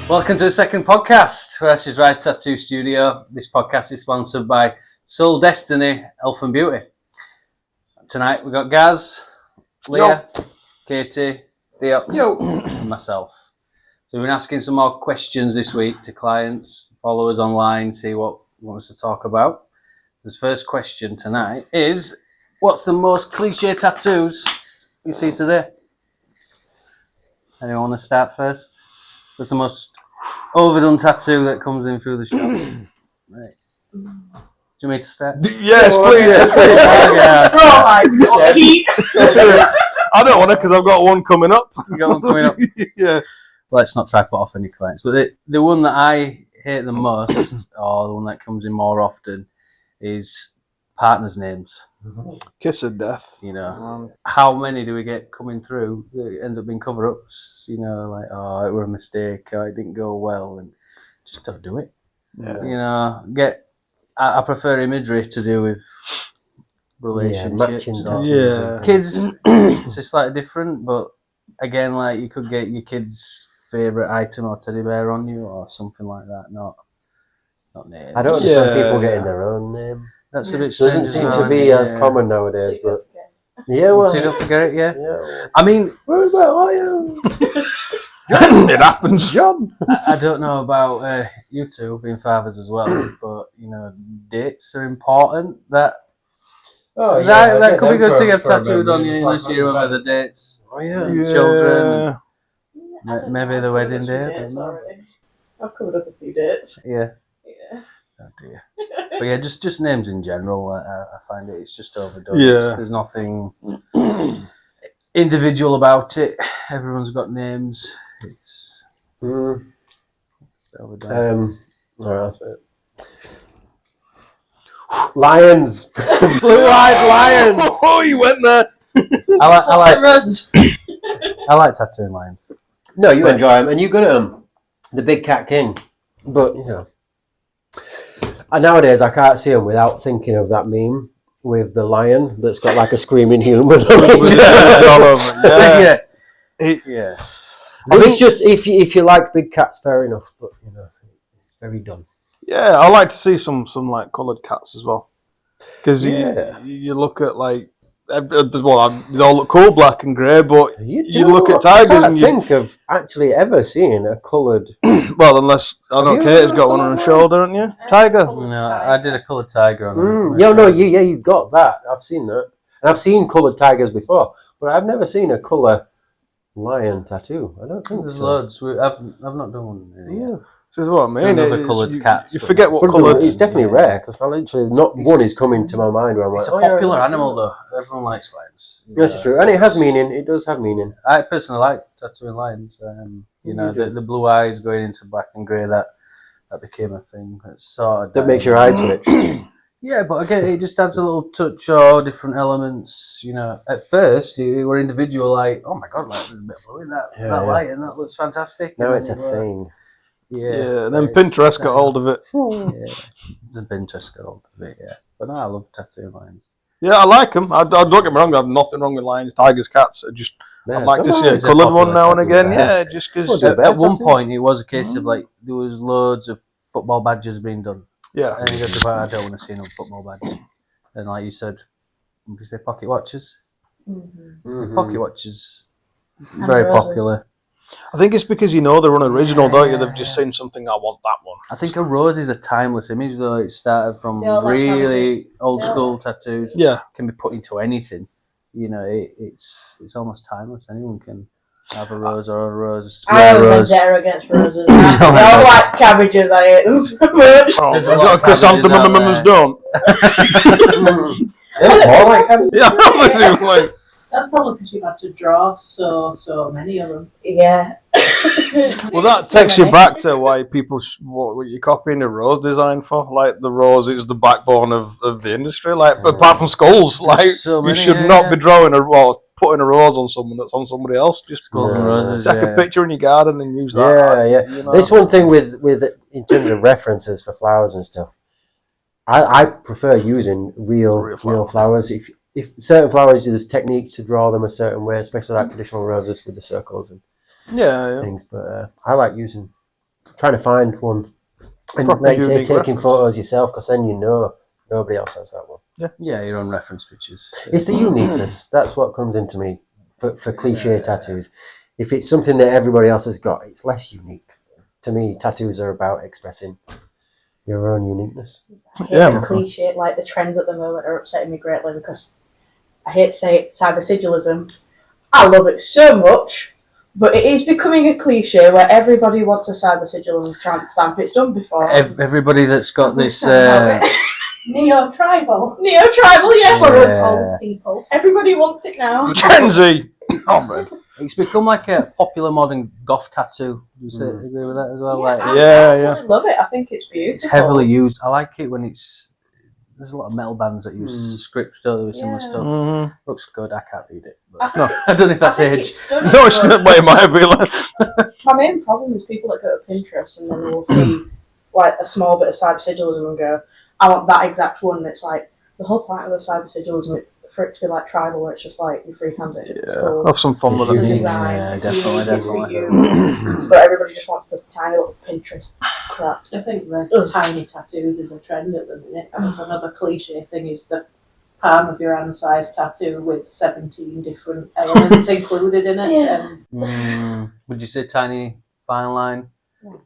Welcome to the second podcast, Versus Rise Tattoo Studio. This podcast is sponsored by Soul Destiny Health and Beauty. Tonight we've got Gaz, Leah, Katie, Theo, and myself. So we've been asking some more questions this week to clients, followers online, see what you want us to talk about. This first question tonight is, what's the most cliche tattoos you see today? Anyone want to start first? What's the most overdone tattoo that comes in through the shop? Right. Do you want me to start? Yes, please. I don't want to because I've got one coming up. You got one coming up? Yeah. Let's not try to put off any clients. But the one that I hate the most, or the one that comes in more often, is partners' names. Kiss of death. You know, how many do we get coming through that end up being cover-ups? You know, like, oh, it were a mistake, or it didn't go well, and just don't do it. Yeah. You know, I prefer imagery to do with relationships. Yeah. Kids, it's just slightly different, but again, like, you could get your kid's favourite item or teddy bear on you or something like that, not names. I don't understand people getting their own name. That's a bit strange. Doesn't seem to be as common nowadays, but yeah, well, so you don't forget it, yeah? Yeah. I mean, Where's that lion? It happens. John. I don't know about you two being fathers as well, but you know, dates are important. That could be good to get tattooed on you unless you remember the dates. Oh yeah. Children. Maybe the wedding day. I've covered up a few dates. Yeah. Yeah. Oh dear. But yeah, just names in general. I find it's just overdone. Yeah. There's nothing individual about it. Everyone's got names. It's overdone. All right, that's it. Lions, blue-eyed lions. Oh, you went there. I like tattooing lions. No, you enjoy them, and you're good at them. The big cat king, but you know. And nowadays, I can't see them without thinking of that meme with the lion that's got like a screaming human. Yeah. I mean, it's just if you like big cats, fair enough. But you know, it's very done. Yeah, I like to see some like coloured cats as well. Because you look at like, well, they all look cool, black and grey, but you look at tigers I and you think of actually ever seeing a coloured. well, unless I don't know, Kate's got one on her shoulder, haven't you? Tiger. No, I did a coloured tiger on it. You got that. I've seen that, and I've seen coloured tigers before, but I've never seen a colour lion tattoo. I don't think there's so. loads. I've not done one yet. This is what I mean. Other coloured cats. You forget what But colour. it's definitely rare because literally not one is coming to my mind where I'm It's like, a popular animal though. Everyone likes lions. That's true, and it has meaning. It does have meaning. I personally like tattooing lions. You know, the blue eyes going into black and grey, that became a thing. That's sort of That makes your eye twitch. Yeah, but again, it just adds a little touch or different elements. You know, at first you were individual, like, oh my god, like, there's a bit of blue in that lion, that looks fantastic. Now and it's a thing. Yeah, then Pinterest got hold of it. Yeah, the Pinterest got hold of it. Yeah, but no, I love tattooing lions. Yeah, I like them. I don't get me wrong. I have nothing wrong with lions, tigers, cats. I'd like to see a coloured one now and again. Yeah, just because at one point it was a case of like there was loads of football badges being done. Yeah, and you go to I don't want to see no football badge. And like you said, you say pocket watches. Pocket watches, very popular. I think it's because you know they're unoriginal, don't you? They've just seen something. I want that one. I think a rose is a timeless image, though. It started from really old school tattoos. Yeah, can be put into anything. You know, it's almost timeless. Anyone can have a rose or a rose. I have a vendetta against roses. I don't like cabbages. I hate them so much. There's a lot of chrysanthemum cabbages out mums there. don't. Yeah, they do, like. That's probably because you've had to draw so many of them. Yeah. Well, that takes you back to why people what you're copying the rose design for. Like the rose is the backbone of the industry. Like apart from skulls, like so many, you should not be drawing putting a rose on someone that's on somebody else. Just skulls and roses. Take a picture in your garden and use that. Yeah. You know? This one thing with in terms of references for flowers and stuff. I prefer using real flowers. If certain flowers, there's techniques to draw them a certain way, especially like traditional roses with the circles and things. But I like using trying to find one. And Proper like you say, unique taking reference. photos yourself, because then you know nobody else has that one. Yeah, your own reference pictures. It's the uniqueness. That's what comes into me for cliche tattoos. If it's something that everybody else has got, it's less unique. To me, tattoos are about expressing your own uniqueness. I hate Yeah, the man. cliche, like the trends at the moment are upsetting me greatly because I hate to say it, cyber sigilism. I love it so much, but it is becoming a cliche where everybody wants a cyber sigil and tramp stamp. It's done before. Everybody that's got this. Neo-tribal, yes. For us us old people. Everybody wants it now. Gen Z. Oh man. It's become like a popular modern goth tattoo. Do you agree with that as well? Like, I Yeah, absolutely love it. I think it's beautiful. it's heavily used. I like it when it's. There's a lot of metal bands that use scripts, don't they, with similar Yeah. stuff. Mm-hmm. Looks good. I can't read it. I But think I don't know if that's I think age. it's stunning, No, it's but not way my appeal. my main problem is people that go to Pinterest and then they will see like a small bit of cyber sigilism and go, I want that exact one. And it's like the whole point of the cyber sigilism for it to be like tribal, where it's just like you're free-handed. It's cool. Have some fun with The it. Unique. design, Yeah, it's definitely, unique, it's for definitely. you. But everybody just wants this tiny little Pinterest crap. I think the tiny tattoos is a trend at the minute. That's another cliche thing is the palm of your hand size tattoo with 17 different elements included in it. Yeah. Would you say tiny fine line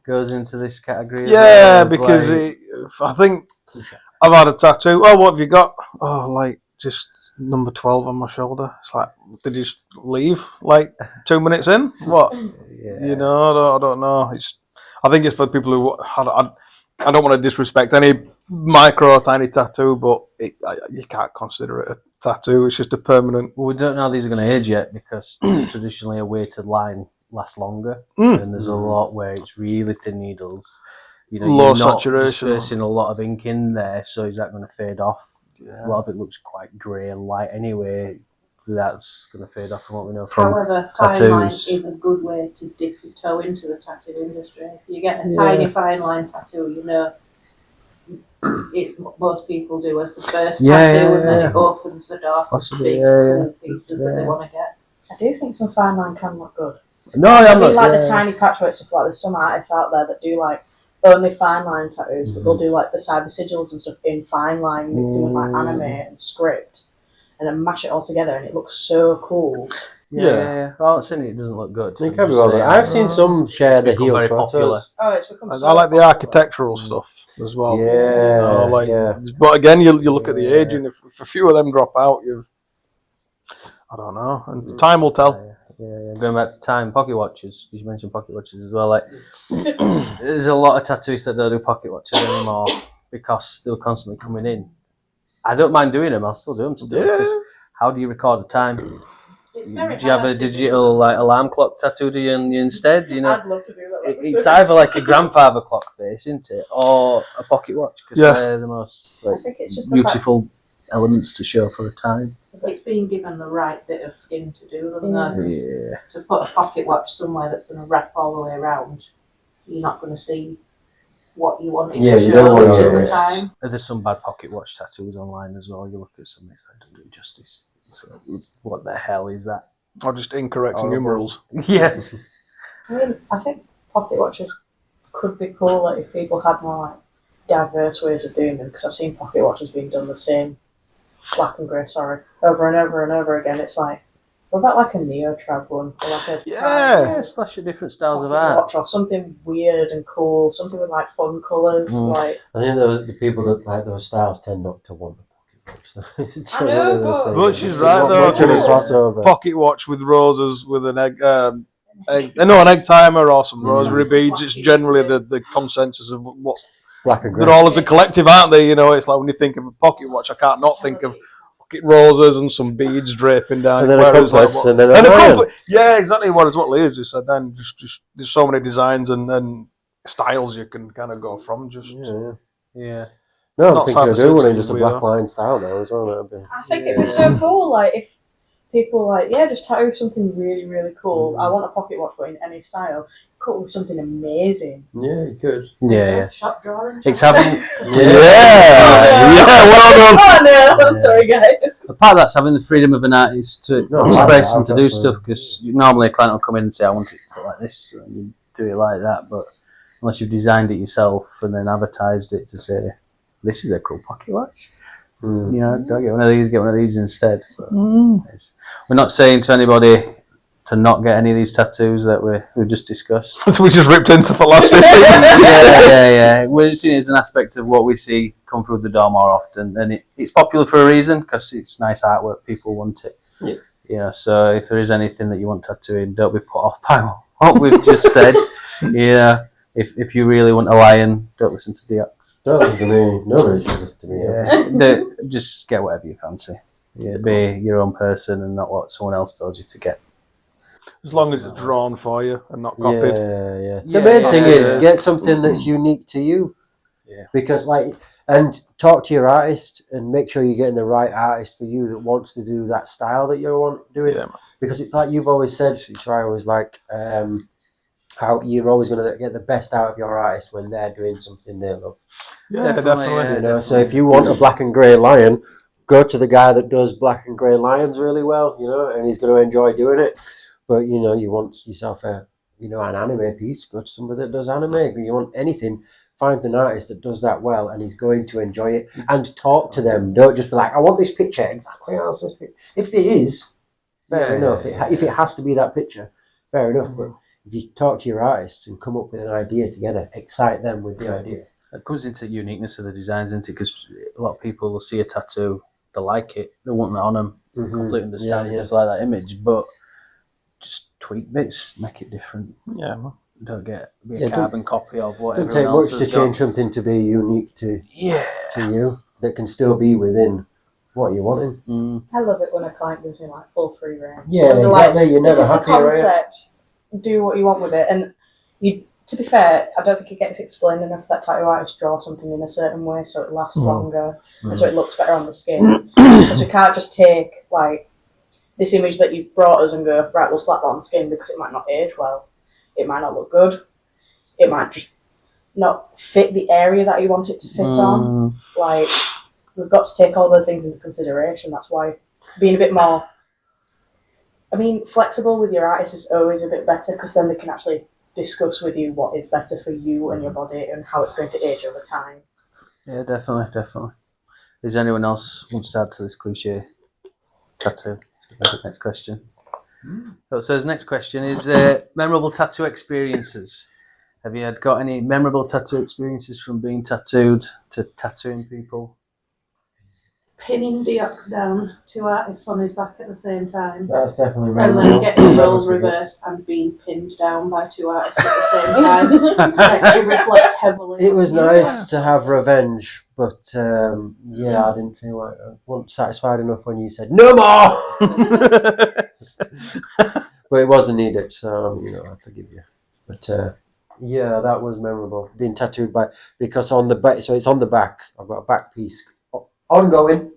goes into this category? Yeah, of, because like, I think I've had a tattoo. Well, what have you got? Oh, like just number 12 on my shoulder. It's like, did you just leave like 2 minutes in? What? yeah. You know, I don't know. I think it's for people who I don't want to disrespect any micro or tiny tattoo, but you can't consider it a tattoo. It's just a permanent. Well, we don't know how these are going to age yet because traditionally a weighted line lasts longer, Mm. and there's a lot where it's really thin needles. You know, Low you're not saturation. dispersing a lot of ink in there, so is that going to fade off? A lot of it looks quite grey and light anyway. That's going to fade off from what we know from However, fine line tattoos. is a good way to dip your toe into the tattoo industry. If you get a tiny fine line tattoo, you know it's what most people do as the first tattoo, and then it opens the door to big cool pieces that they want to get. I do think some fine line can look good. No, I I'm mean, not. like the tiny patchwork stuff. Like, there's some artists out there that do like only fine line tattoos, but they'll do like the cyber sigils and stuff in fine line, mixing with like anime and script, and then mash it all together, and it looks so cool. Yeah. Well, I'm saying it doesn't look good. It can be well done. I've seen some share the become healed very photos. popular. Oh, it's become. I So like the popular. architectural stuff as well. Yeah, Yeah. But again, you look at the age, and if a few of them drop out, I don't know, and time will tell. Yeah. Going back to time, pocket watches, because you mentioned pocket watches as well. Like, there's a lot of tattooists that don't do pocket watches anymore because they're constantly coming in. I don't mind doing them. I'll still do them still. Yeah. Because how do you record the time? It's Do very you have a hard to digital like alarm clock tattooed in you instead? You know, I'd love to do that. it's either like a grandfather clock face, isn't it, or a pocket watch? Because Yeah. they're the most I like, think it's just the fact. beautiful elements to show for the time. It's being given the right bit of skin to do them. Yeah. Though. Yeah. To put a pocket watch somewhere that's going to wrap all the way around, you're not going to see what you want it Yeah, to you show, don't want which to is the risk. time. There's some bad pocket watch tattoos online as well. You look at some, it's like, don't do it justice. So, what the hell is that? Or just incorrect Horrible. numerals. Yeah. I mean, I think pocket watches could be cool like, if people had more like diverse ways of doing them. Because I've seen pocket watches being done the same, black and grey, over and over and over again. It's like, what about like a neo-trab one? Or like a Yeah. Yeah, splash of different styles of pocket art. watch or something weird and cool, something with like fun colours. Like, I think the people that like those styles tend not to want the pocket watch. It's I know, one of the but- things. But she's It's right, not though, much of a because crossover. Pocket watch with roses with an an egg timer or some rosary beads. It's generally the consensus of what Black and grey. they're all as a collective, aren't they? You know, it's like when you think of a pocket watch, I can't not think of pocket roses and some beads draping down. And then a Whereas, compass, what- and then a and a lion. compass. Yeah, exactly. What Leah's just said. Then just there's so many designs and styles you can kind of go from. Just Yeah. Yeah. No, I'm Not thinking of cyber doing one in sexy, just a we black are. line style now as well. That'd be. I think it'd be so cool. Like, if people like, yeah, just tattoo something really, really cool. I want a pocket watch, but in any style. Cut with something amazing. Yeah, you could. Yeah. Shop drawing. It's having yeah, well done. Oh no, I'm sorry, guys. a part of that's having the freedom of an artist to No, express I've and to got do some- stuff. Because normally a client will come in and say, "I want it to look like this," and you do it like that. But unless you've designed it yourself and then advertised it to say, this is a cool pocket watch. Mm. You know, don't get one of these, get one of these instead. But we're not saying to anybody to not get any of these tattoos that we just discussed. We just ripped into for the last 15 minutes. yeah. We're just seeing it as an aspect of what we see come through the door more often, and it's popular for a reason because it's nice artwork. People want it. Yeah. Yeah. So if there is anything that you want tattooing, don't be put off by what we've just said. Yeah. If you really want a lion, don't listen to Diox. Don't listen to me. Nobody should listen to me. Yeah. Just get whatever you fancy. Yeah. Be your own person and not what someone else told you to get. As long as it's drawn for you and not copied. Yeah. The main thing is get something that's unique to you. Yeah. Because and talk to your artist and make sure you're getting the right artist for you that wants to do that style that you want doing. Yeah, because it's like you've always said, which I always like, how you're always going to get the best out of your artist when they're doing something they love. Yeah, definitely. You know, so if you want a black and grey lion, go to the guy that does black and grey lions really well, you know, and he's going to enjoy doing it. But, you know, you want yourself an anime piece, go to somebody that does anime. If you want anything, find an artist that does that well and he's going to enjoy it. And talk to them. Don't just be like, I want this picture exactly as this picture. If it is, fair enough. If it has to be that picture, fair enough. But if you talk to your artist and come up with an idea together, excite them with the idea. It comes into uniqueness of the designs, isn't it? Because a lot of people will see a tattoo, they like it, they want that on them, completely understand it, just like that image, but just tweak bits, make it different. Yeah. Don't get a carbon copy of what It doesn't everyone take else much to has done. change something to be unique to you that can still be within what you're wanting. I love it when a client gives me like full free reign. Yeah, When they're exactly. Like, You're this never is the happy, right? concept. Do what you want with it. And to be fair, I don't think it gets explained enough that tattoo artists draw something in a certain way so it lasts longer and so it looks better on the skin. Because we can't just take like this image that you've brought us and go, right, we'll slap that on the skin because it might not age well. It might not look good. It might just not fit the area that you want it to fit on. Like, we've got to take all those things into consideration. That's why being a bit more, flexible with your artist is always a bit better because then they can actually discuss with you what is better for you and your body and how it's going to age over time. Yeah, definitely. Is anyone else wants to add to this cliche tattoo? Next question. So it says next question is memorable tattoo experiences. Have you got any memorable tattoo experiences from being tattooed to tattooing people? Pinning Diox down, 2 artists on his back at the same time. That's definitely And then getting roles reversed and being pinned down by 2 artists at the same time. Like, to reflect heavily. It was nice to have revenge, but I didn't feel like I wasn't satisfied enough when you said no more. But it wasn't needed, so I forgive you. But that was memorable. Being tattooed because on the back, so it's on the back. I've got a back piece ongoing.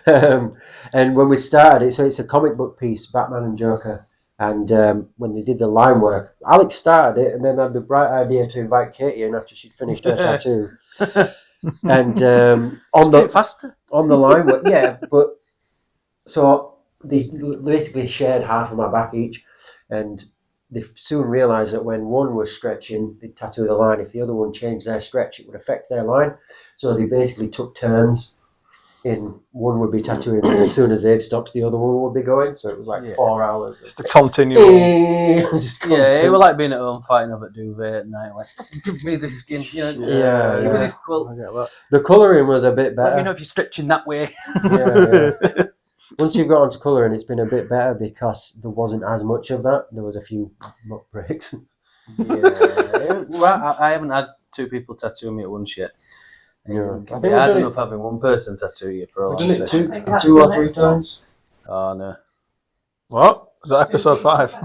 And when we started it, so it's a comic book piece, Batman and Joker. And when they did the line work, Alex started it and then had the bright idea to invite Katie in after she'd finished her tattoo. And on the line work, but so they basically shared half of my back each, and they soon realised that when one was stretching, they'd tattoo the line. If the other one changed their stretch, it would affect their line. So they basically took turns. One would be tattooing, and as soon as they'd stopped, the other one would be going. So it was like 4 hours. Just a continual. It was like being at home fighting over duvet at night. Like, give me the skin. Give me this quilt. I get that. The colouring was a bit better. Let me know if you're stretching that way. Once you've got onto colouring, it's been a bit better because there wasn't as much of that. There was a few muck breaks. Well, I haven't had 2 people tattoo me at once yet. Yeah. I think I don't know if having one person tattoo you for a long session. 2 or 3 times. Oh no. What? Is that episode 5?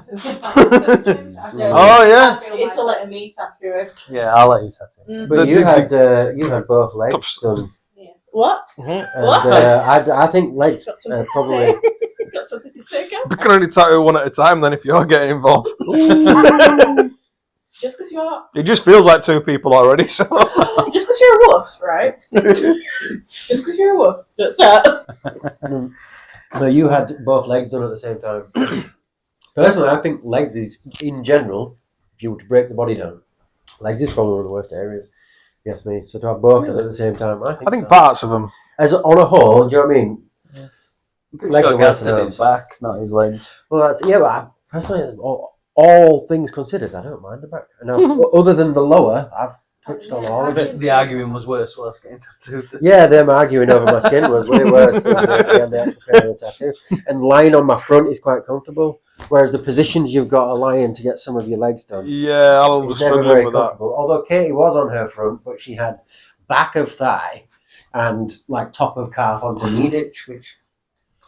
Oh yeah. It's to let me tattoo it. Yeah, I'll let you tattoo. But you had both legs done. What? And What? I think legs Got something to probably. say? Got something to say, You guys? can only tattoo one at a time then if you're getting involved. Just because you're, It just feels like 2 people already, so. just because you're a wuss, right? Just because you're a wuss. Don't start. No, you had both legs done at the same time. Personally, I think legs is, in general, if you were to break the body down, legs is probably one of the worst areas. Yes, me. So to have both done at the same time, I think so. parts of them. As on a whole, do you know what I mean? Legs are worse than his arms. back, not his legs. Well, that's but I, personally, all things considered, I don't mind the back. And other than the lower, I've touched on all of it. The arguing was worse whilst getting tattooed. Yeah, them arguing over my skin was way worse than the actual pair of the tattoo. And lying on my front is quite comfortable, whereas the positions you've got to lie in to get some of your legs done, Yeah, I was it's never struggling very with that. comfortable. Although Katie was on her front, but she had back of thigh and like top of calf onto knee ditch, which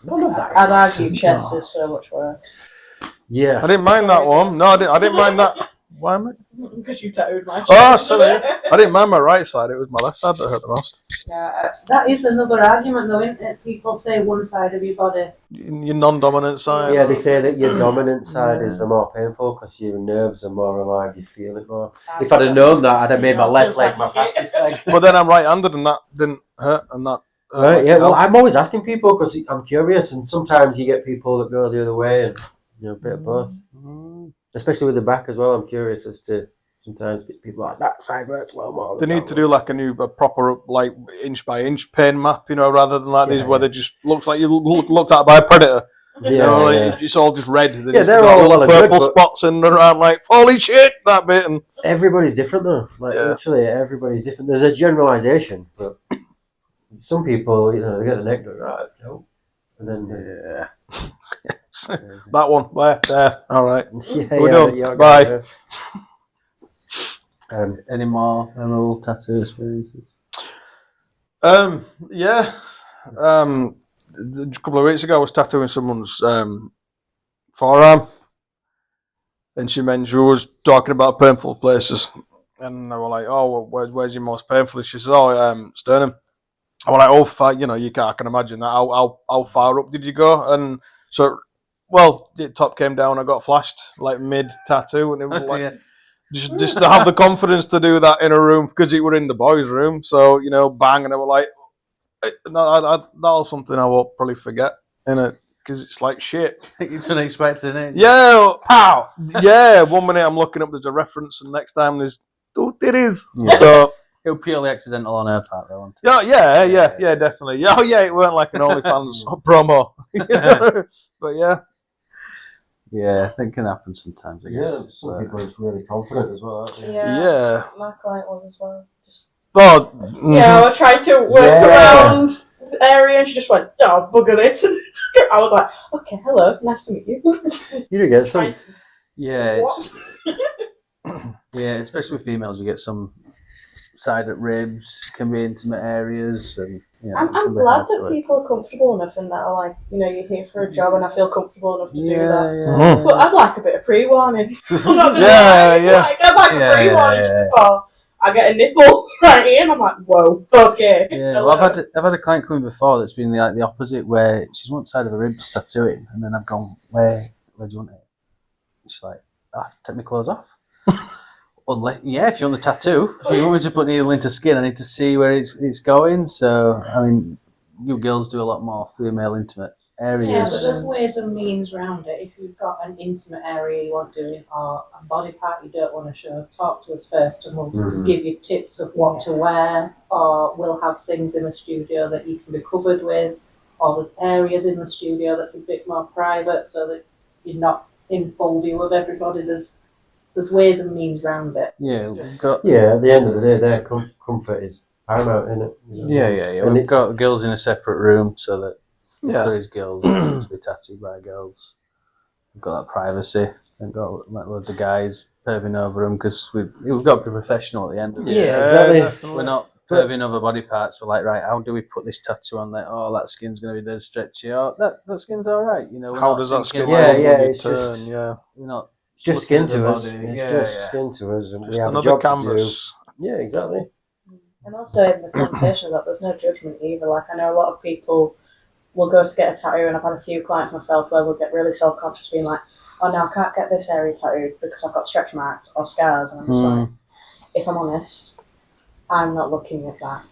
none of that. I'd argue chest is so much worse. Yeah, I didn't mind that one. No, I didn't mind that. Why am I? Because you tattooed my chest. Oh, sorry. I didn't mind my right side. It was my left side that hurt the most. Yeah, that is another argument, though, isn't it? People say one side of your body. Your non-dominant side. yeah. They say that your dominant side is the more painful because your nerves are more alive. You feel it more. If I'd have known that, I'd have made my left leg my practice leg. But then I'm right-handed, and that didn't hurt, and that. Hurt Right, like yeah. Well, hell. I'm always asking people because I'm curious, and sometimes you get people that go the other way, and a bit of both. Especially with the back as well. I'm curious as to sometimes people are like that side hurts well more. They need to do like a proper like inch by inch pain map, rather than like these where they just looks like you looked at by a predator. It's all just red. Yeah, they're all well and good, purple but- spots in around like holy shit that bit. And Everybody's different though. Like literally, everybody's different. There's a generalization, but some people, they get the neck done right, and then that one there. All right, yeah, we're done. yeah, Bye. Any more memorable tattoo experiences? Yeah. A couple of weeks ago, I was tattooing someone's forearm, and she was talking about painful places, and I was like, "Oh, well, where's your most painful?" She says, "Oh, sternum." I was like, "Oh, I can imagine that. How far up did you go?" And so, well, the top came down. I got flashed like mid tattoo, and it was just to have the confidence to do that in a room because it were in the boys' room. So bang, and I was like. That's something I won't probably forget, innit? Because it's like shit. It's unexpected, isn't it? Yeah, pow. Yeah, 1 minute I'm looking up, there's a reference, and next time there's, it is. Yeah. So it was purely accidental on her part, though, wasn't it? yeah, definitely. Oh yeah, it weren't like an OnlyFans promo. But yeah. Yeah, I think it can happen sometimes. I guess. some people are just really confident as well. Aren't they? Yeah. My client was as well. Oh, Yeah, I tried to work around the area and she just went, "Oh, bugger this." I was like, "Okay, hello, nice to meet you." You do get some. Yeah, What? yeah, especially with females, you get some side at ribs, can be intimate areas, and I'm glad that people are comfortable enough and that are like, you're here for a job and I feel comfortable enough to do that. But I'd like a bit of pre-warning. I'm not gonna lie. Like, I'd like a pre-warning just before I get a nipple right here and I'm like, whoa, okay. Yeah, well, I've had a client come in before that's been like the opposite, where she's one side of her ribs tattooing, and then I've gone, where do you want it? And she's like, take my clothes off. Well, yeah, if you want the tattoo, if you want me to put needle into skin, I need to see where it's going. So, I mean, you girls do a lot more female intimate areas. Yeah, but there's ways and means around it. If you've got an intimate area you want doing, or a body part you don't want to show, talk to us first and we'll give you tips of what to wear, or we'll have things in the studio that you can be covered with, or there's areas in the studio that's a bit more private so that you're not in full view of everybody. There's ways and means around it. Yeah, we've got. Yeah, at the end of the day, their comfort is paramount, isn't it? Yeah. And We've got girls in a separate room so that if Yeah. there is girls that want to be tattooed by girls, we've got that privacy. We've got like loads of guys perving over them because we've got to be professional at the end of it. Yeah, exactly. definitely. We're not perving over body parts. We're like, right, how do we put this tattoo on there? Oh, that skin's going to be dead stretchy. Oh, that skin's all right. We're How not does that thinking skin Yeah, look when yeah, you it's turn? just- Yeah. We're not. It's just looking skin at the to us. body. It's Yeah, just yeah. skin to us, and Just we have a another job canvas. to do. Yeah, exactly. And also in the conversation that there's no judgment either. Like, I know a lot of people will go to get a tattoo, and I've had a few clients myself where we'll get really self-conscious being like, "Oh no, I can't get this area tattooed because I've got stretch marks or scars." And I'm just like, if I'm honest, I'm not looking at that.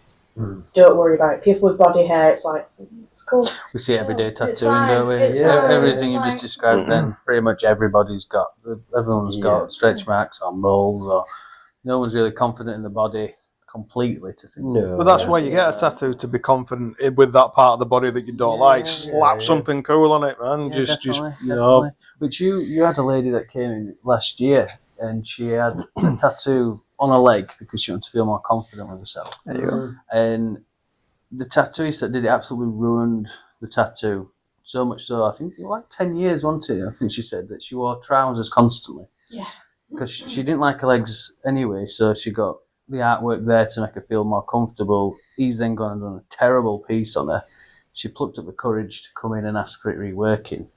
don't worry about it. People with body hair, it's like, it's cool. We see it every day It's tattooing, fine, don't we? it's fine, Everything you like- just described then, pretty much everybody's got. Everyone's got stretch marks or moles, or no one's really confident in the body completely to think. No. But that's why you get a tattoo, to be confident with that part of the body that you don't like. Slap something cool on it, man. Yeah, just definitely. Which you had a lady that came in last year, and she had a tattoo on her leg because she wanted to feel more confident with herself. There you go. And the tattooist that did it absolutely ruined the tattoo. So much so, I think like 10 years, wasn't it? I think she said that she wore trousers constantly. Yeah. Because she didn't like her legs anyway, so she got the artwork there to make her feel more comfortable. He's then gone and done a terrible piece on her. She plucked up the courage to come in and ask for it reworking.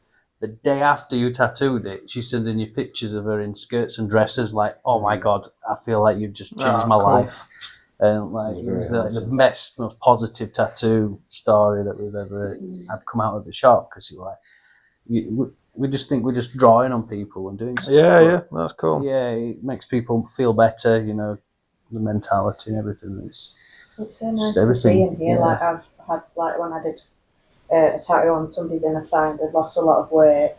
The day after you tattooed it, she's sending you pictures of her in skirts and dresses like, oh my God, I feel like you've just changed my life. And like, it was like the best, most positive tattoo story that we've ever had come out of the shop, because we just think we're just drawing on people and doing stuff. Yeah, that's cool. Yeah, it makes people feel better, the mentality and everything. It's so nice just to see and everything. hear. Like, I've had, like, when I did a tattoo on somebody's inner thigh, they'd lost a lot of weight.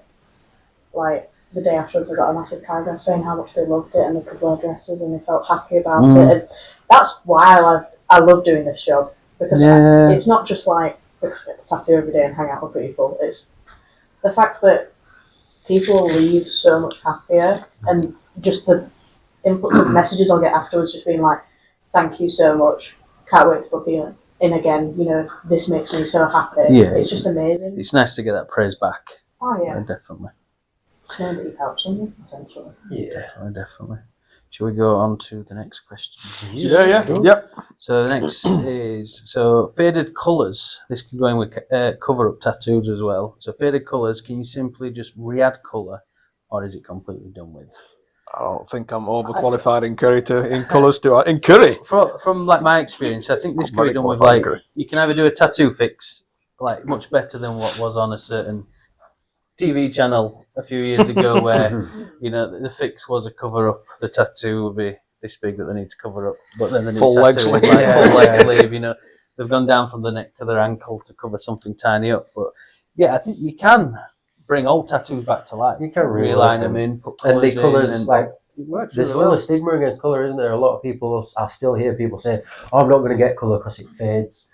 Like, the day afterwards, I got a massive paragraph saying how much they loved it and they could wear dresses and they felt happy about it. And that's why I love doing this job, because it's not just like let's get to tattoo every day and hang out with people. It's the fact that people leave so much happier, and just the inputs of messages I'll get afterwards, just being like, "Thank you so much. Can't wait to book you in again. This makes me so happy." Yeah, it's just amazing. It's nice to get that praise back. Oh yeah, Definitely. Knowing that you've helped someone, essentially. Yeah, definitely. Shall we go on to the next question? Yeah. Yep. So the next is faded colours. This can go in with cover-up tattoos as well. So faded colours, can you simply just re-add colour, or is it completely done with? I don't think I'm overqualified in colours to in curry. From like my experience, I think this can be done with like, you can either do a tattoo fix, like much better than what was on a certain TV channel a few years ago, where the fix was a cover up. The tattoo will be this big that they need to cover up, but then the new Full leg tattoo is sleeve. like full leg sleeve. They've gone down from the neck to their ankle to cover something tiny up. But yeah, I think you can bring old tattoos back to life. You can realign them in, put and the in, colours and like. it works There's really still well. a stigma against colour, isn't there? A lot of people, I still hear people say, "Oh, I'm not going to get colour because it fades."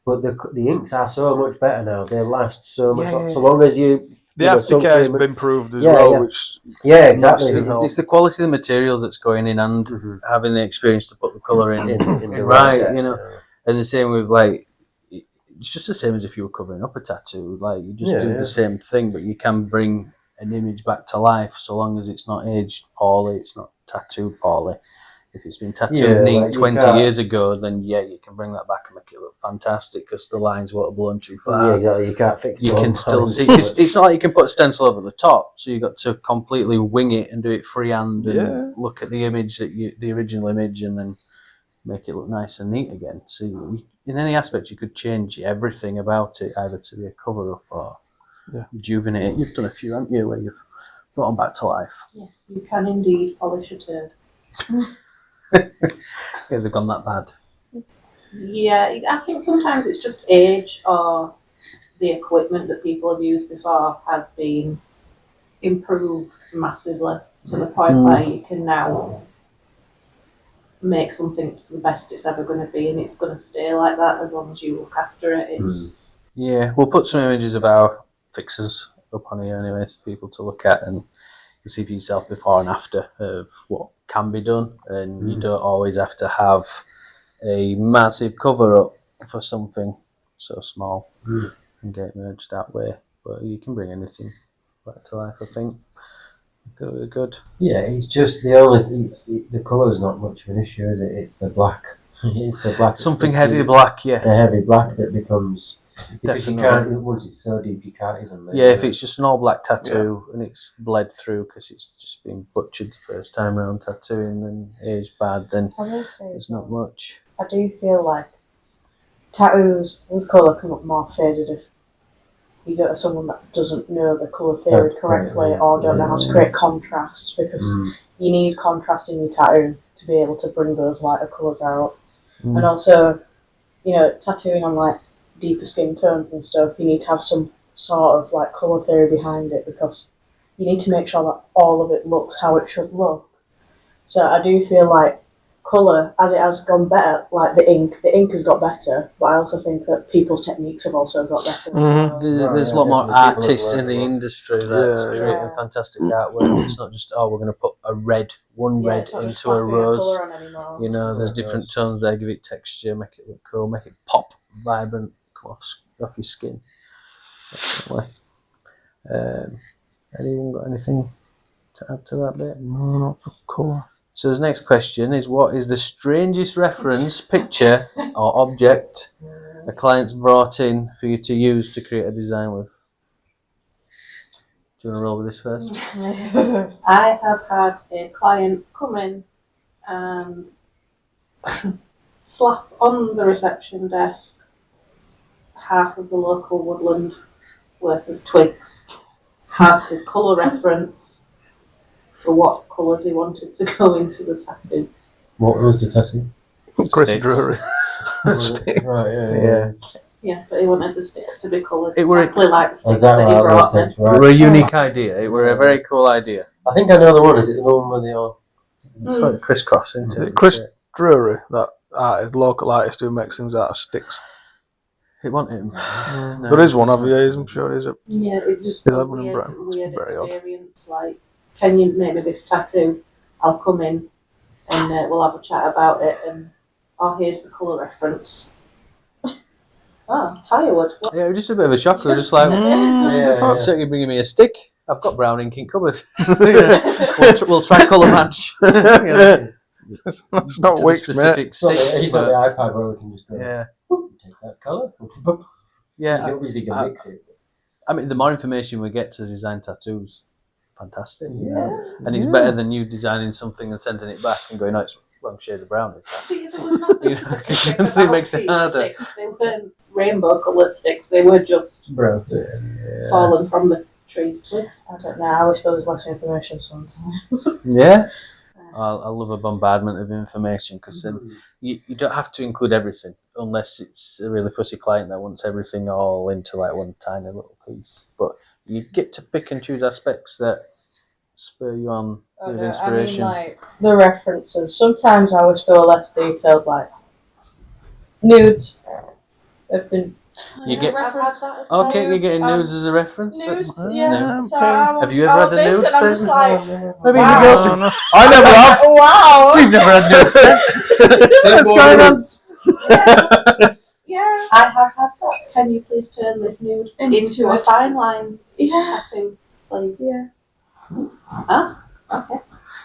But the inks are so much better now. They last so much. So long as you. The aftercare has been proved as well, which exactly. It's the quality of the materials that's going in, and having the experience to put the colour in the right, depth, And the same with like, it's just the same as if you were covering up a tattoo. Like you just do the same thing, but you can bring an image back to life so long as it's not aged poorly, it's not tattooed poorly. If it's been tattooed neat 20 years ago, then you can bring that back and make it look fantastic because the lines won't have blown too far. Yeah, exactly. You can't fix. You can still see. It's not like you can put a stencil over the top, so you've got to completely wing it and do it freehand and look at the image the original image, and then make it look nice and neat again. So in any aspect, you could change everything about it, either to be a cover up or rejuvenate it. You've done a few, haven't you, where you've brought them back to life? Yes, you can indeed polish a turd. Yeah, they've gone that bad. Yeah, I think sometimes it's just age or the equipment that people have used before has been improved massively to the point where you can now make something that's the best it's ever going to be, and it's going to stay like that as long as you look after it. Yeah, we'll put some images of our fixes up on here anyway for people to look at and see for yourself before and after of what can be done, and you don't always have to have a massive cover up for something so small and get merged that way. But you can bring anything back to life, I think. Really good. Yeah, it's just the colour is not much of an issue, is it? It's the black. It's the black. Something heavy black, The heavy black that becomes. Because Definitely. you can't, once it's so deep, you can't even. If it's just an all black tattoo and it's bled through because it's just been butchered the first time around tattooing and aged bad, then there's not much. I do feel like tattoos with colour come up more faded if you go to someone that doesn't know the colour theory correctly or don't know how to create contrast, because you need contrast in your tattoo to be able to bring those lighter colours out. And also, you know, tattooing on like deeper skin tones and stuff, you need to have some sort of like colour theory behind it because you need to make sure that all of it looks how it should look. So I do feel like colour, as it has gone better, like the ink has got better, but I also think that people's techniques have also got better. There's a lot more artists in the industry that's creating fantastic artwork. It's not just, we're going to put one red into a rose. You know, there's different tones there, give it texture, make it look cool, make it pop, vibrant, come off your skin. Definitely. Anyone got anything to add to that bit? No, not for colour. So the next question is, what is the strangest reference, picture or object a client's brought in for you to use to create a design with? Do you want to roll with this first? I have had a client come in and slap on the reception desk half of the local woodland worth of twigs, has his colour reference for what colours he wanted to go into the tattoo. What was the tattoo? Chris Drury. Right, Yeah, but he wanted the sticks to be coloured It were- exactly like the sticks Exactly that he like brought those me. things, It right? were a unique idea. It were a very cool idea. I think I know the one. Is it the one where they are? It's like the crisscross, isn't it? Chris Drury, that artist, local artist who makes things out of sticks. It wasn't him. No, There is one of you, I'm sure is it. Yeah, it just Yeah, a that one in weird, Brighton. It's weird very odd. experience. Like, can you make me this tattoo? I'll come in and we'll have a chat about it. And here's the colour reference. Firewood. What? Yeah, it was just a bit of a shocker. We're just like, Yeah. so you're bringing me a stick? I've got brown ink in cupboard. We'll try colour match. It's not To the Wicks, mate. specific It's not sticks. the but- iPad where we can just go, Yeah, take that colour. yeah. You obviously can mix it. I mean, the more information we get to design tattoos, fantastic. You know? Yeah. And it's better than you designing something and sending it back and going, no, it's wrong shade of brown. Is that? There was nothing You know, specific it about makes it these harder. sticks. They weren't rainbow coloured sticks. They were just Bro. fallen from the tree twigs. I don't know, I wish there was less information sometimes. Yeah. I love a bombardment of information because then you don't have to include everything unless it's a really fussy client that wants everything all into like one tiny little piece. But you get to pick and choose aspects that spur you on with inspiration. I mean, like, the references, sometimes I wish they were less detailed, like, nudes have been... You get- reference that as well. Okay, you're getting nudes as a reference. Nudes, That's yeah. new. So Have you ever had a nude And I'm just sent? like, Maybe he's a wow. girlfriend. I never have. Wow! We've never had nudes sent. What's going on? Yeah, I have had that. Can you please turn this nude into a fine line tattoo, please? Yeah. Okay.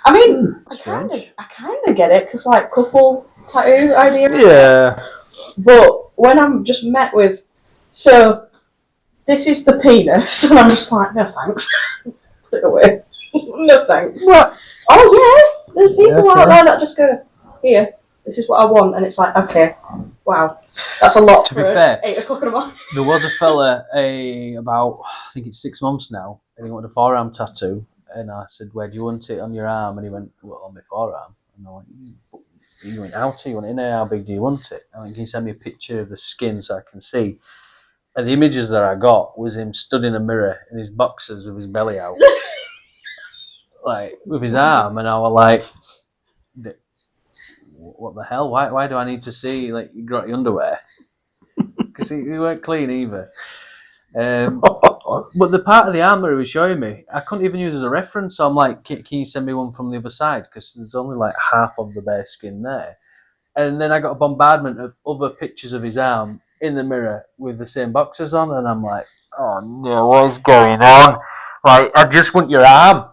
I mean, I Strange. kind of get it because like couple tattoo idea. Yeah. But when I'm just met with, so this is the penis, and I'm just like, no thanks, put it away. No thanks. What? Oh yeah, there's people Yeah, out there that just go, here, this is what I want, and it's like, okay, wow, that's a lot. To be for fair, 8 o'clock in the morning. There was a fella about, I think it's 6 months now, and he wanted a forearm tattoo. And I said, where do you want it on your arm? And he went, well, on my forearm. And I went, you want outer, you want inner, how big do you want it? I went, can you send me a picture of the skin so I can see? And the images that I got was him stood in a mirror in his boxers with his belly out. Like, with his arm. And I was like, what the hell? Why do I need to see, like, you got your underwear? Because he weren't clean either. But the part of the arm that he was showing me, I couldn't even use as a reference. So I'm like, can you send me one from the other side? Because there's only like half of the bare skin there. And then I got a bombardment of other pictures of his arm in the mirror with the same boxers on. And I'm like, oh no, what is going on? Like, I just want your arm.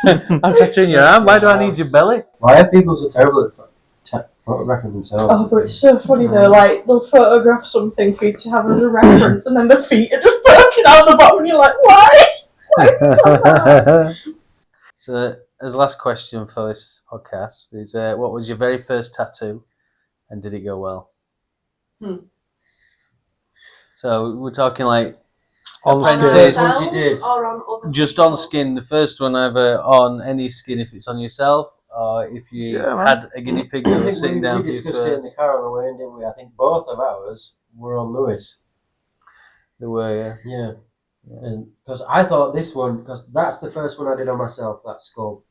I'm tattooing your arm. Why do I need your belly? Why are people so terrible at photographing themselves? Oh, but it's so funny though. Like they'll photograph something for you to have as a reference, and then the feet are just poking out the bottom, and you're like, why? Why have you done that? So, as last question for this podcast is, what was your very first tattoo, and did it go well? So we're talking like On Pen skin. taste. What you did. Or on other just people? on skin. The first one ever on any skin, if it's on yourself, or if you Yeah, man. had a guinea pig that I was think sitting down we for you discussed it in the first. car on the way in, didn't we? I think both of ours were on Lewis. They were, Yeah. And because I thought this one, because that's the first one I did on myself, that skull,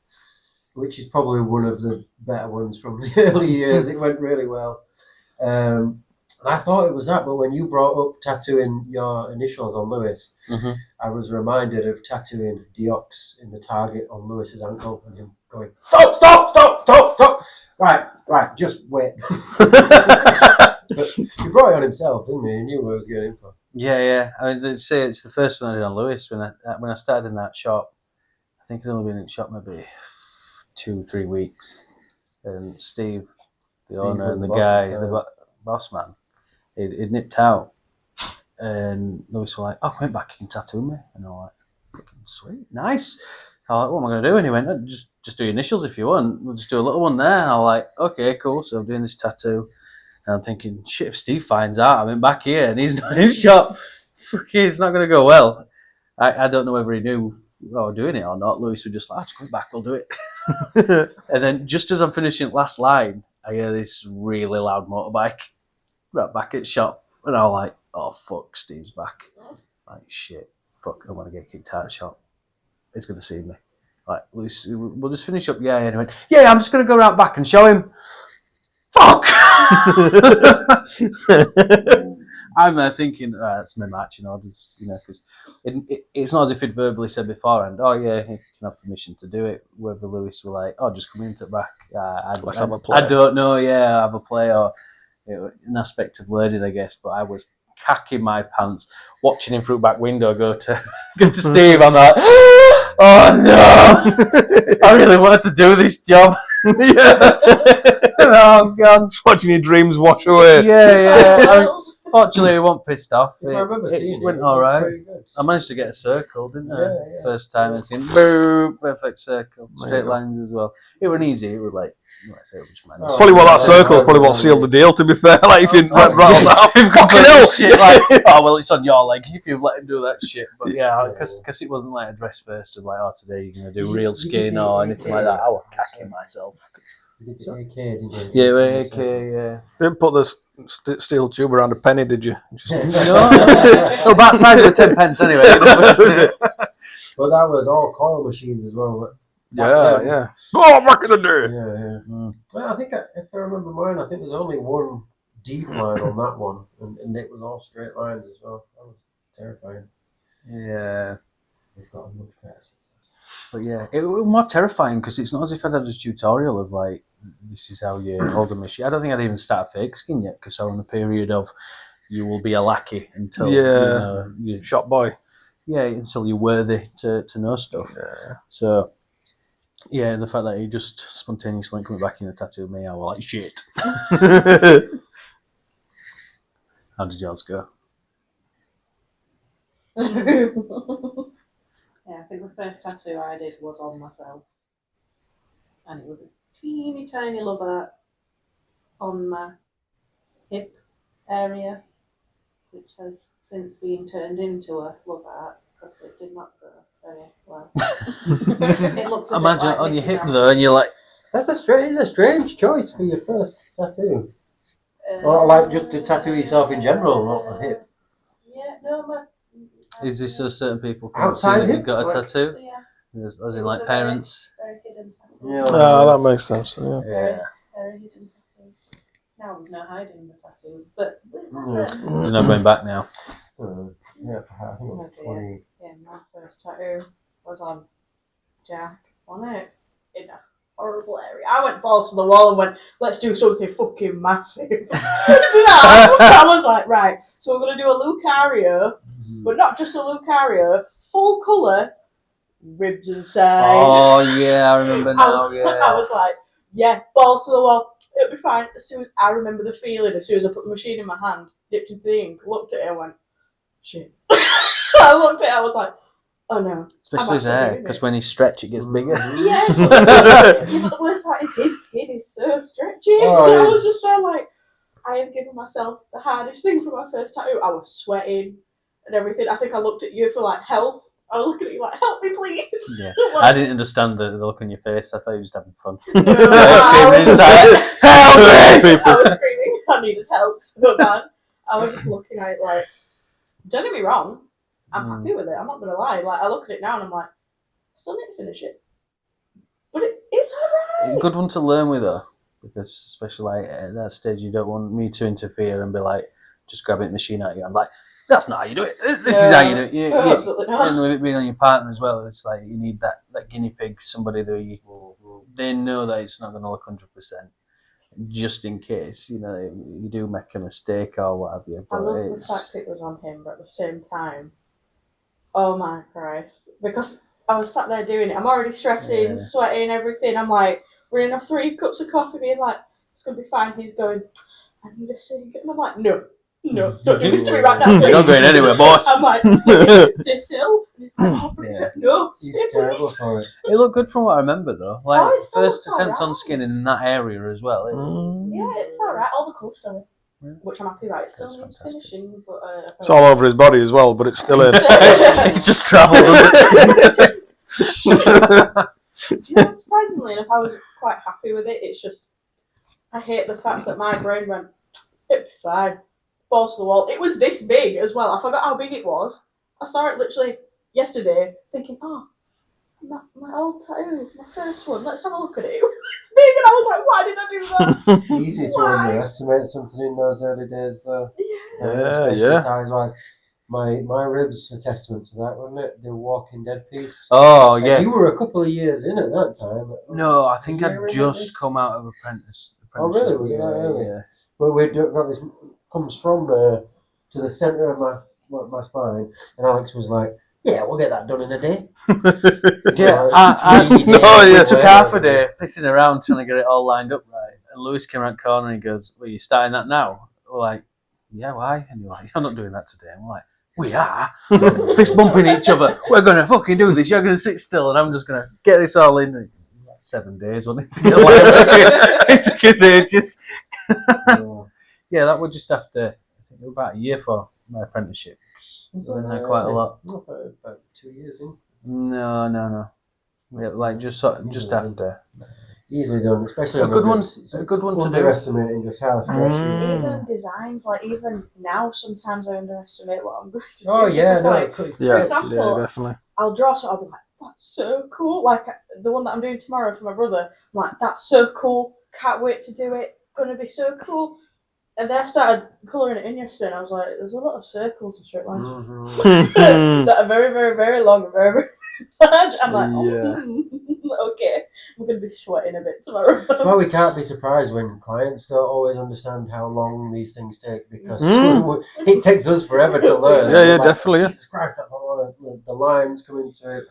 which is probably one of the better ones from the early years. It went really well. I thought it was that, but when you brought up tattooing your initials on Lewis, I was reminded of tattooing Deox in the target on Lewis's ankle and him going, stop, stop, stop, stop, stop. Right, just wait. But he brought it on himself, didn't he? He knew what I was getting in for. Yeah. I mean, they'd say it's the first one I did on Lewis when I started in that shop. I think I'd only been in the shop maybe 2-3 weeks, and Steve, the Steve owner, was and the the boss guy, at the the time. boss man, he'd nipped out, and Lewis were like, "Oh, come back, you can tattoo me," and I'm like, "Fucking sweet, nice." I was like, "What am I going to do?" And he went, "Oh, just do your initials if you want. We'll just do a little one there." And I was like, "Okay, cool." So I'm doing this tattoo, and I'm thinking, "Shit, if Steve finds out I'm in back here and he's not in his shop, fucking, it's not going to go well." I don't know whether he knew I was doing it or not. Lewis was just like, "Just come back, we'll do it." And then just as I'm finishing last line, I hear this really loud motorbike right back at shop, and I'm like, "Oh fuck, Steve's back!" Like shit, fuck, I want to get kicked out of shop. He's gonna see me. Like, we'll just finish up. Yeah, and he went, "Yeah, I'm just gonna go right back and show him." Fuck! I'm there thinking, that's my matching orders, because it's not as if he'd verbally said beforehand, "Oh yeah, he can have permission to do it." Whether Lewis were like, "Oh, just come into the back." Let's have a play. I don't know. Yeah, have a play, or an aspect of learning, I guess. But I was cacking my pants, watching him through back window go to Steve. I'm like, "Oh no, I really wanted to do this job." Yeah. Oh god. Watching your dreams wash away. Yeah. Fortunately, we weren't pissed off. If I remember seeing it went it all was right. pretty good. I managed to get a circle, didn't I? Yeah. First time I seen boom, perfect circle, There straight you go. lines as well. It was easy. It was like, let's say it was minus. Oh, Probably what that yeah. circle's probably what sealed the deal, to be fair. Like, if you went round that. You've Fucking got hell. shit like, "Oh well, it's on your leg if you've let him do that shit." But yeah, because it wasn't like a dress first of like, "Oh, today you're gonna do real skin" or anything like that. I was cacking myself. You did the AK, didn't you? Yeah, well, okay, yeah. Didn't put the steel tube around a penny, did you? No, about size of 10 pence anyway. But that was all coil machines as well. Yeah. Oh, back in the day. Yeah. Well, I think if I remember mine, I think there's only one deep line on that one, and it was all straight lines as well. That was terrifying. Yeah. It's got a much better system. But yeah, it was more terrifying because it's not as if I'd had a tutorial of like, this is how you hold a machine. I don't think I'd even started fake skin yet because I was in the period of you will be a lackey until you Shop boy. Yeah, until you're worthy to know stuff. Yeah. So yeah, the fact that he just spontaneously coming back in a tattoo of me, I was like, shit. How did yours go? Yeah, I think the first tattoo I did was on myself. And it was a teeny tiny love art on my hip area, which has since been turned into a love art because it did not go very well. It looked a bit Imagine like on your Mickey hip Mouse. though, and you're like, It's a strange choice for your first tattoo. Or like just to tattoo yourself in general, not the hip. Yeah, no, my. is this so certain people can Outside see that hip? you've got a Like- tattoo? Yeah, As It in was like a parents? very hidden tattoo. Yeah. That makes sense. Yeah. Yeah. Very hidden tattoo. Now there's no hiding the tattoo, but There's no going back now. Yeah, I think it was 20. yeah, my first tattoo was on Jack, wasn't it? In a horrible area. I went balls to the wall and went, let's do something fucking massive. I was like, right, so we're going to do a Lucario, but not just a Lucario, full colour, ribs inside. Oh yeah, I remember now. Yeah. I was like, yeah, balls to the wall. It'll be fine. As soon as I remember the feeling, as soon as I put the machine in my hand, dipped into the ink, looked at it, and went, shit. I looked at it, I was like, oh no. Especially his hair, because when he stretch, it gets bigger. Yeah, but the worst part is his skin is so stretchy. Oh, so I it's- was just there like, I had given myself the hardest thing for my first tattoo. I was sweating and everything. I think I looked at you for like help, I was looking at you like, help me, please. Yeah. Like, I didn't understand the look on your face. I thought you were just having fun. no, Screaming inside, help me! I was screaming, I needed help so bad. I was just looking at it like, don't get me wrong, I'm happy with it. I'm not going to lie. Like, I look at it now and I'm like, I still need to finish it. But it's alright. Good one to learn with though, because especially like at that stage, you don't want me to interfere and be like, just grabbing the machine at you. I'm like, that's not how you do it. This is how you do it. You, Absolutely not. and with it being on your partner as well, it's like you need that guinea pig, somebody that they know that it's not going to look 100%, just in case you do make a mistake or what have you. I But love the fact it was on him, but at the same time, oh my Christ, because I was sat there doing it. I'm already stressing, sweating, everything. I'm like, we're in 3 cups of coffee, being like, it's going to be fine. He's going, I need a cig. And I'm like, no, don't do this to me right now, please. You're not going anywhere, boy. I'm like, stay still. And he's like, oh, no, stay please. For it. It looked good from what I remember though. Like Oh, it still first looks attempt on alright. skin in that area as well. Yeah, it's alright. All the colours still in, Yeah. which I'm happy about. It still That's needs fantastic. finishing, but It's all over his body as well, but it's still in. It's just travelled under yeah, surprisingly enough, I was quite happy with it. It's just, I hate the fact that my brain went, it'd be fine. Balls to the wall. It was this big as well. I forgot how big it was. I saw it literally yesterday, thinking, oh, my old tattoo, my first one, let's have a look at it. It was this big, and I was like, why did I do that? Easy to Why? underestimate something in those early days, though. Yeah. Size-wise. My ribs are testament to that, wasn't it? The Walking Dead piece. Oh And yeah. you were a couple of years in at that time. No, I think You I'd remember just this? come out of apprentice. Oh, really? Were you that early? But we've got this, comes from to the centre of my spine, and Alex was like, yeah, we'll get that done in a day. Yeah, yeah. It took half a day pissing around trying to get it all lined up right. And Lewis came around the corner and he goes, well, you starting that now? We're like, yeah, why? And you're like, I'm not doing that today. And we're like, we are. Fist bumping each other. We're going to fucking do this. You're going to sit still and I'm just going to get this all in. And 7 days, wasn't it? To get it took us ages. Yeah, that would just after, I think it was about a year for my apprenticeship. So in there quite a lot. About 2 years in. No. Yeah, like just after. Easily done, especially A good one to do. Underestimating just how stretchy it is. Even designs, like even now, sometimes I underestimate what I'm going to do. Oh yeah, Because, no, like, it could. Yeah, example, definitely. I'll draw something, I'll be like, that's so cool. Like the one that I'm doing tomorrow for my brother, I'm like, that's so cool. Can't wait to do it. Gonna be so cool. And then I started colouring it in yesterday, and I was like, there's a lot of circles and straight lines that are very, very, very long and very, very large. I'm like, okay, I'm going to be sweating a bit tomorrow. Well, we can't be surprised when clients don't always understand how long these things take because it takes us forever to learn. Yeah, Like, definitely. Yeah. Jesus Christ, that's a lot of the lines come into it,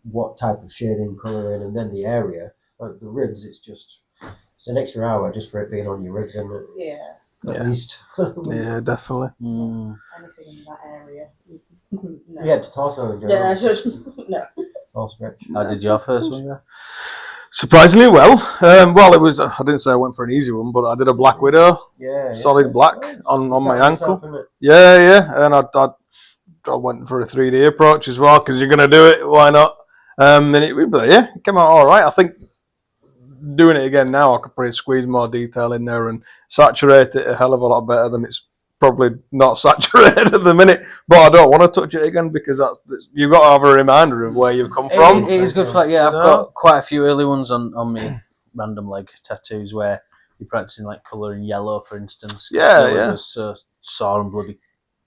what type of shading, colouring, and then the area. Like the ribs, it's an extra hour just for it being on your ribs, isn't it? Yeah. At least. Yeah, definitely. Anything in that area. No. Yeah, to torso in Yeah, general. just, no. All stretch. How did your first one go? Surprisingly well. Well, it was. I didn't say I went for an easy one, but I did a Black Widow, Yeah. solid black on my ankle. Yourself, innit? Yeah, and I went for a 3D approach as well because you're gonna do it. Why not? And it came out all right. I think doing it again now, I could probably squeeze more detail in there and saturate it a hell of a lot better than it's probably not saturated at the minute. But I don't want to touch it again because you've got to have a reminder of where you've come from. It is good for that. Yeah, I've got quite a few early ones on me random leg tattoos where you're practicing like colouring yellow, for instance. Yeah. It was so sore and bloody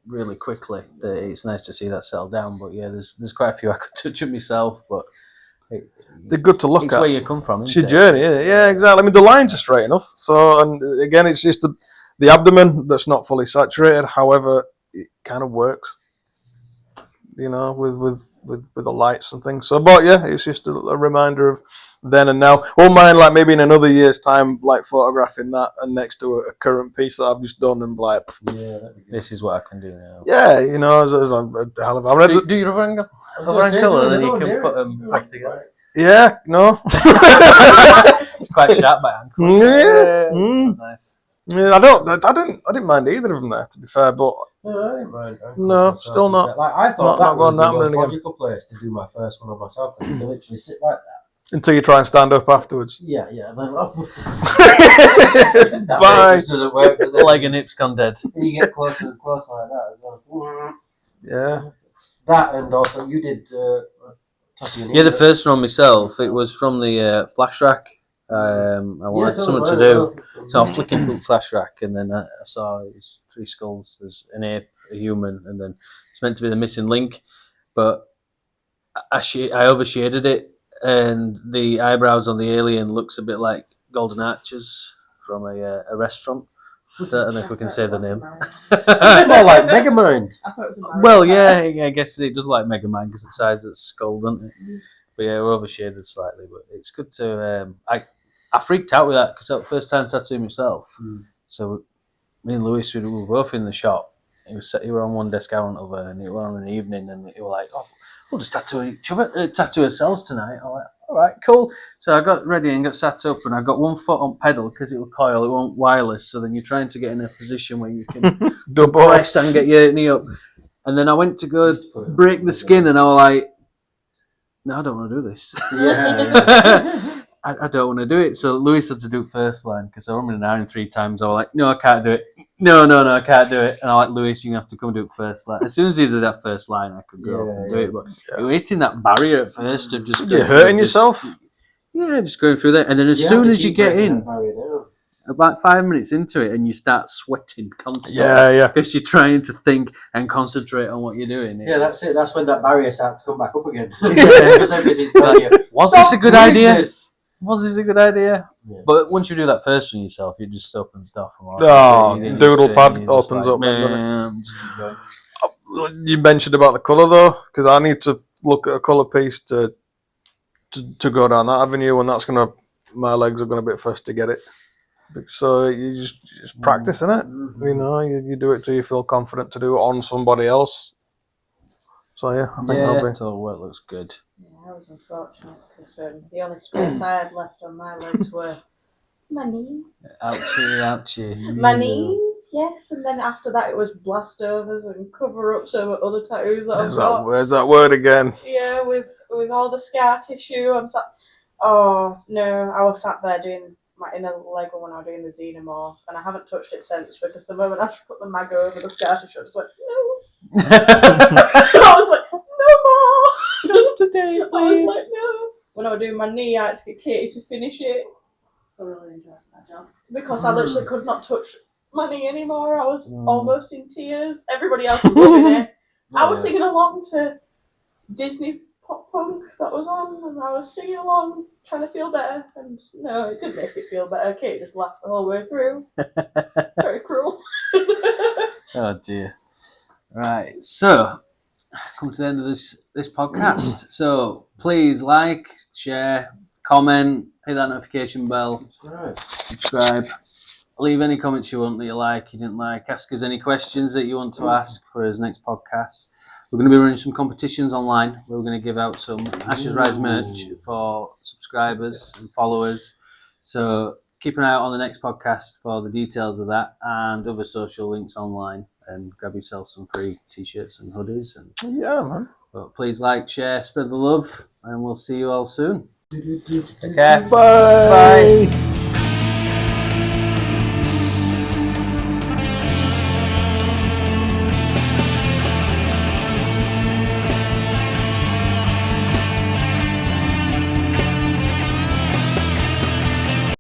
really quickly that it's nice to see that settle down. But yeah, there's quite a few I could touch it myself, but They're good to look it's at. where you come from. It's your Isn't it? journey, yeah, exactly. I mean, the lines are straight enough. So, and again, it's just the abdomen that's not fully saturated. However, it kind of works, with the lights and things. So, but yeah, it's just a reminder of then and now. Won't mind, like maybe in another year's time, like photographing that and next to a current piece that I've just done and like, This is what I can do now. yeah, as I'm a hell of a. Do your other angle, and then you can put them back together. Yeah, no. It's quite sharp by ankle. Yeah. It's not nice. Yeah, I didn't mind either of them there, to be fair, but No, I didn't mind. No, still not. Like, I thought Not that was going the that most many again. logical place to do my first one on myself, because you can literally sit like that. until you try and stand up afterwards. Yeah, and then that Bye. just doesn't work, does it? Like an hips gone dead. And you get closer and closer like that as well. Yeah. That, and also you did. Yeah, the first one myself, it was from the flash rack. I wanted something to do, so I'm flicking through flash rack, and then I saw it's 3 skulls. There's an ape, a human, and then it's meant to be the missing link, but I overshaded it, and the eyebrows on the alien looks a bit like golden arches from a restaurant. I don't know if we can say the name. More like Megamind. I thought it was a Well, yeah, I guess it does like Mega Man because it's the size of its skull, doesn't it? But yeah, we're overshaded slightly, but it's good to. I freaked out with that because that was the first time tattooing myself. So me and Lewis, we were both in the shop. You were on one desk, out on another, and it was on an evening, and we were like, "Oh, we'll just tattoo each other, tattoo ourselves tonight." I'm like, "All right, cool." So I got ready and got sat up, and I got one foot on pedal because it was coil, it wasn't wireless. So then you're trying to get in a position where you can Do both. press and get your knee up. And then I went to go break the skin, and I was like, "No, I don't want to do this." I don't want to do it. So Lewis had to do first line because I remember now in 3 times. I was like, "No, I can't do it. No, I can't do it." And I was like, "Lewis, you have to come and do it first line." As soon as he did that first line, I could go off and do it. But you were hitting that barrier at first of just You're hurting yourself. Yeah, just going through that, and then as soon as you get in, about 5 minutes into it, and you start sweating constantly. Yeah. Because you're trying to think and concentrate on what you're doing. Yeah, that's it. That's when that barrier starts to come back up again. Yeah. Because everything's telling you, Was this a good "Stop idea? this." Was this a good idea? Yeah. But once you do that first one yourself, it just opens stuff. Doodle pad opens up then, doesn't it? You mentioned about the colour though, because I need to look at a colour piece to go down that avenue, and my legs are gonna be first to get it. So you just practice in it. You know, you do it till you feel confident to do it on somebody else. So yeah, I think that'll be. so work looks good. Yeah, I was unfortunate because the only space I had left on my legs were my knees. Ouchie. My knees, yes, and then after that it was blast overs and cover ups over other tattoos that I've got. Where's that word again? Yeah, with all the scar tissue, I'm sat. Oh no, I was sat there doing my inner leg when I was doing the xenomorph, and I haven't touched it since because the moment I put the mag over the scar tissue, I just went no. I was like, no more. Not today, I was like, no. When I was doing my knee, I had to get Katie to finish it. Thoroughly enjoyed that job. Because I literally could not touch my knee anymore. I was almost in tears. Everybody else was loving it. I was singing along to Disney pop punk that was on, and I was singing along, trying to feel better. And no, it didn't make it feel better. Kate just laughed the whole way through. Very cruel. Oh dear. Right, so come to the end of this podcast. So please like, share, comment, hit that notification bell, subscribe. Leave any comments you want that you like, you didn't like. Ask us any questions that you want to ask for his next podcast. We're going to be running some competitions online where we're going to give out some Ashes Rise merch for subscribers and followers. So keep an eye out on the next podcast for the details of that and other social links online, and grab yourself some free t-shirts and hoodies. And Yeah, man. but please like, share, spread the love, and we'll see you all soon. Take care. Bye. Bye.